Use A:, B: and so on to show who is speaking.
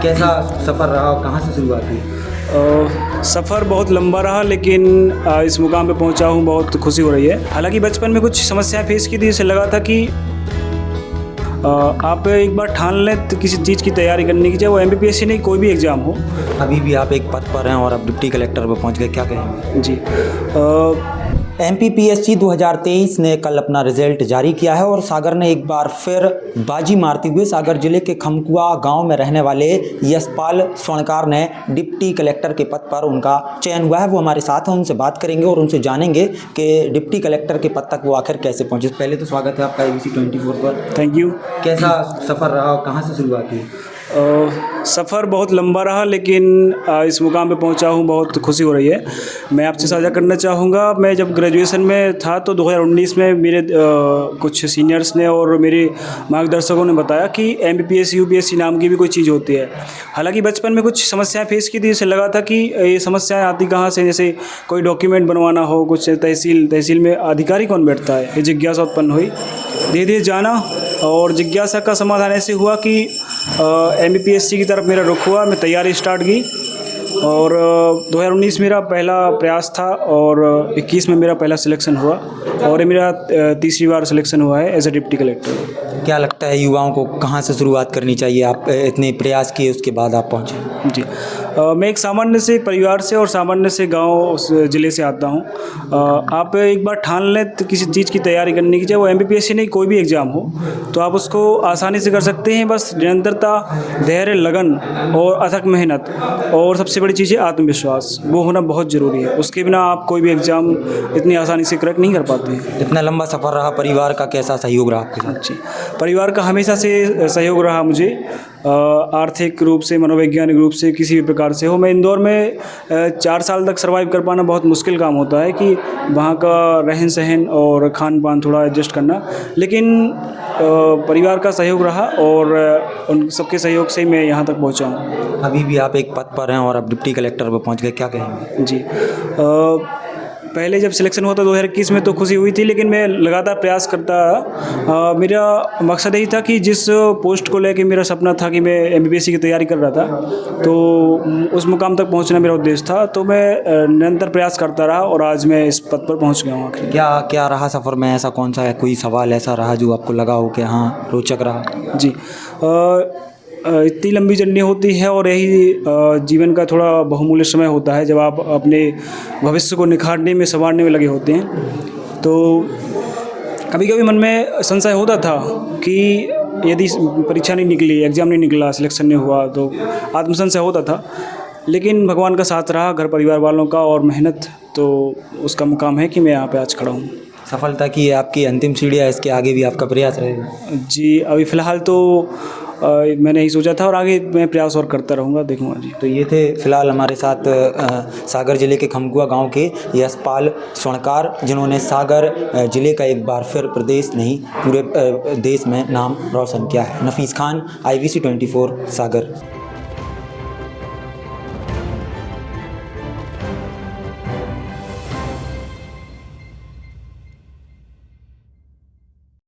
A: कैसा सफ़र रहा और कहाँ से शुरुआत हुई?
B: सफ़र बहुत लंबा रहा, लेकिन इस मुकाम पे पहुंचा हूं, बहुत खुशी हो रही है। हालांकि बचपन में कुछ समस्याएं फेस की थी, इससे लगा था कि आप एक बार ठान लें तो किसी चीज़ की तैयारी करने की, चाहे वो MPPSC नहीं कोई भी एग्ज़ाम हो।
A: अभी भी आप एक पद पर हैं और अब डिप्टी कलेक्टर पर पहुंच गए, क्या कहेंगे?
B: जी।
A: MPPSC 2023 ने कल अपना रिजल्ट जारी किया है और सागर ने एक बार फिर बाजी मारते हुए सागर जिले के खमकुआ गांव में रहने वाले यशपाल स्वर्णकार ने डिप्टी कलेक्टर के पद पर उनका चयन हुआ है। वो हमारे साथ हैं, उनसे बात करेंगे और उनसे जानेंगे कि डिप्टी कलेक्टर के पद तक वो आखिर कैसे पहुंचे। पहले तो स्वागत है आपका ABC 24 पर।
B: Thank you.
A: कैसा सफ़र रहा और कहाँ से शुरुआत हुई?
B: सफ़र बहुत लंबा रहा, लेकिन इस मुकाम पे पहुंचा हूं, बहुत खुशी हो रही है। मैं आपसे साझा करना चाहूँगा, मैं जब ग्रेजुएशन में था तो 2019 में मेरे कुछ सीनियर्स ने और मेरे मार्गदर्शकों ने बताया कि MPPSC UPSC नाम की भी कोई चीज़ होती है। हालांकि बचपन में कुछ समस्याएं फेस की थी, इससे लगा था कि ये समस्याएं आती कहाँ से, जैसे कोई डॉक्यूमेंट बनवाना हो, कुछ तहसील में अधिकारी कौन बैठता है, ये जिज्ञासा उत्पन्न हुई। धीरे धीरे जाना और जिज्ञासा का समाधान ऐसे हुआ कि MPPSC की तरफ मेरा रुख हुआ। मैं तैयारी स्टार्ट की और 2019 मेरा पहला प्रयास था और 21 में मेरा पहला सिलेक्शन हुआ और ये मेरा तीसरी बार सिलेक्शन हुआ है एज ए डिप्टी कलेक्टर।
A: क्या लगता है युवाओं को कहाँ से शुरुआत करनी चाहिए? आप इतने प्रयास किए उसके बाद आप पहुँचे।
B: जी। मैं एक सामान्य से परिवार से और सामान्य से गांव उस ज़िले से आता हूं। आप एक बार ठान लें तो किसी चीज़ की तैयारी करने की, चाहे वो MPPSC नहीं कोई भी एग्ज़ाम हो, तो आप उसको आसानी से कर सकते हैं। बस निरंतरता, धैर्य, लगन और अथक मेहनत और सबसे बड़ी चीज़ है आत्मविश्वास, वो होना बहुत ज़रूरी है। उसके बिना आप कोई भी एग्ज़ाम इतनी आसानी से क्रैक नहीं कर पाते।
A: इतना लंबा सफ़र रहा, परिवार का कैसा सहयोग रहा आपके साथ?
B: जी, परिवार का हमेशा से सहयोग रहा मुझे, आर्थिक रूप से, मनोवैज्ञानिक रूप से, किसी भी प्रकार से हो। मैं इंदौर में 4 साल तक सर्वाइव कर पाना बहुत मुश्किल काम होता है कि वहाँ का रहन सहन और खान पान थोड़ा एडजस्ट करना, लेकिन परिवार का सहयोग रहा और उन सबके सहयोग से ही मैं यहाँ तक पहुँचा हूँ।
A: अभी भी आप एक पद पर हैं और अब डिप्टी कलेक्टर पर पहुँच गए, क्या कहेंगे?
B: जी। पहले जब सिलेक्शन हुआ था 2021 में तो खुशी हुई थी, लेकिन मैं लगातार प्रयास करता। मेरा मकसद यही था कि जिस पोस्ट को लेके मेरा सपना था कि मैं MPPSC की तैयारी कर रहा था, तो उस मुकाम तक पहुंचना मेरा उद्देश्य था। तो मैं निरंतर प्रयास करता रहा और आज मैं इस पद पर पहुंच गया हूँ आखिर।
A: क्या रहा सफ़र में? ऐसा कौन सा है, कोई सवाल ऐसा रहा जो आपको लगा हो कि हाँ रोचक रहा?
B: जी। इतनी लंबी जर्नी होती है और यही जीवन का थोड़ा बहुमूल्य समय होता है जब आप अपने भविष्य को निखारने में, संवारने में लगे होते हैं। तो कभी कभी मन में संशय होता था कि यदि परीक्षा नहीं निकली, एग्ज़ाम नहीं निकला, सिलेक्शन नहीं हुआ, तो आत्मसंशय होता था। लेकिन भगवान का साथ रहा, घर परिवार वालों का और मेहनत, तो उसका मुकाम है कि मैं यहाँ पे आज खड़ा हूँ।
A: सफलता की आपकी अंतिम सीढ़ी है, इसके आगे भी आपका प्रयास रहेगा?
B: जी, अभी फ़िलहाल तो मैंने यही सोचा था और आगे मैं प्रयास और करता रहूँगा, देखूँगा जी।
A: तो ये थे फिलहाल हमारे साथ सागर जिले के खमकुआ गांव के यशपाल स्वर्णकार, जिन्होंने सागर जिले का एक बार फिर प्रदेश नहीं पूरे देश में नाम रोशन किया है। नफीस खान, IBC 24 सागर।